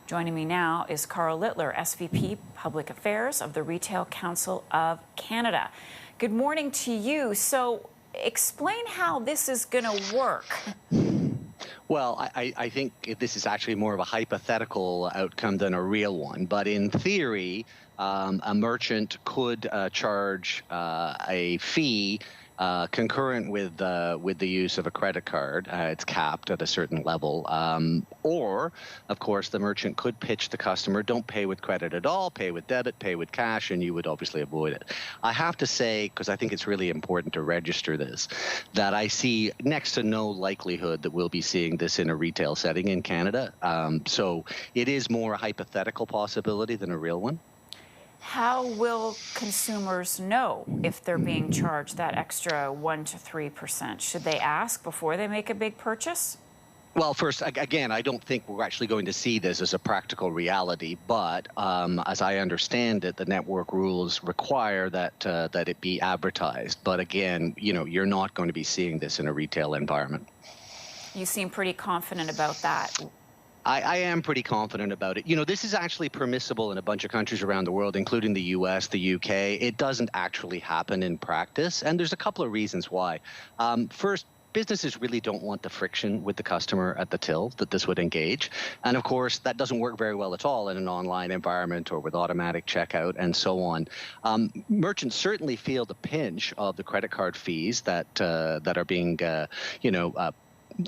Joining me now is Karl Littler, SVP Public Affairs of the Retail Council of Canada. Good morning to you. So explain how this is going to work. Well, I think this is actually more of a hypothetical outcome than a real one. But in theory, a merchant could charge a fee concurrent with the use of a credit card. It's capped at a certain level. Or, of course, the merchant could pitch the customer, don't pay with credit at all, pay with debit, pay with cash, and you would obviously avoid it. I have to say, because I think it's really important to register this, that I see next to no likelihood that we'll be seeing this in a retail setting in Canada. So it is more a hypothetical possibility than a real one. How will consumers know if they're being charged that extra 1 to 3%? Should they ask before they make a big purchase? Well, first, again, I don't think we're actually going to see this as a practical reality, but as I understand it, the network rules require that that it be advertised. But again, you're not going to be seeing this in a retail environment. You seem pretty confident about that. I am pretty confident about it. This is actually permissible in a bunch of countries around the world, including the US, the UK. It doesn't actually happen in practice, and there's a couple of reasons why. First, businesses really don't want the friction with the customer at the till that this would engage. And of course, that doesn't work very well at all in an online environment or with automatic checkout and so on. Merchants certainly feel the pinch of the credit card fees that are being,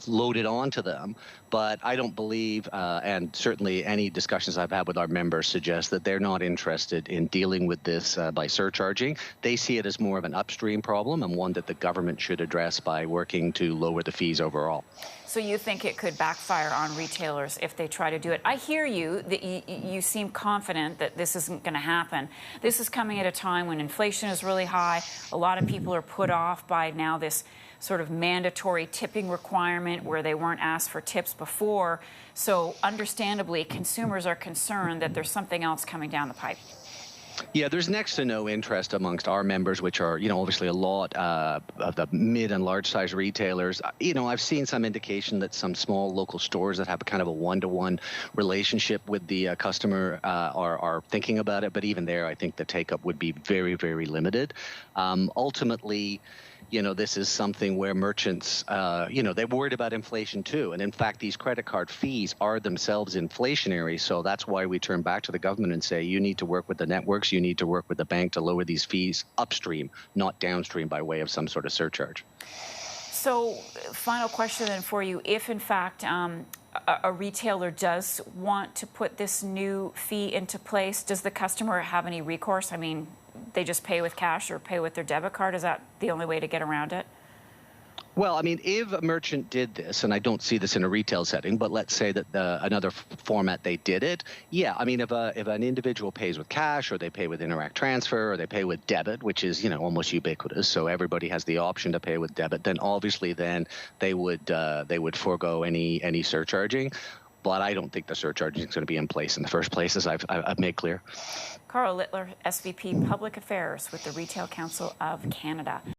loaded onto them, but I don't believe, and certainly any discussions I've had with our members suggest that they're not interested in dealing with this by surcharging. They see it as more of an upstream problem and one that the government should address by working to lower the fees overall. So you think it could backfire on retailers if they try to do it? I hear you, that you seem confident that this isn't going to happen. This is coming at a time when inflation is really high. A lot of people are put off by now this sort of mandatory tipping requirement where they weren't asked for tips before. So understandably, consumers are concerned that there's something else coming down the pipe. Yeah, there's next to no interest amongst our members, which are, obviously a lot of the mid and large size retailers. I've seen some indication that some small local stores that have kind of a one-to-one relationship with the customer are thinking about it. But even there, I think the take-up would be very, very limited. Ultimately, this is something where merchants, they're worried about inflation too. And in fact, these credit card fees are themselves inflationary. So that's why we turn back to the government and say, you need to work with the networks, you need to work with the bank to lower these fees upstream, not downstream by way of some sort of surcharge. So final question then for you. If in fact a retailer does want to put this new fee into place, does the customer have any recourse? I mean, they just pay with cash or pay with their debit card? Is that the only way to get around it? Well, I mean, if a merchant did this, and I don't see this in a retail setting, but let's say that another format they did it, yeah, I mean, if an individual pays with cash or they pay with Interac Transfer or they pay with debit, which is, almost ubiquitous, so everybody has the option to pay with debit, then obviously then they would forego any surcharging. But I don't think the surcharging is going to be in place in the first place, as I've made clear. Karl Littler, SVP Public Affairs with the Retail Council of Canada.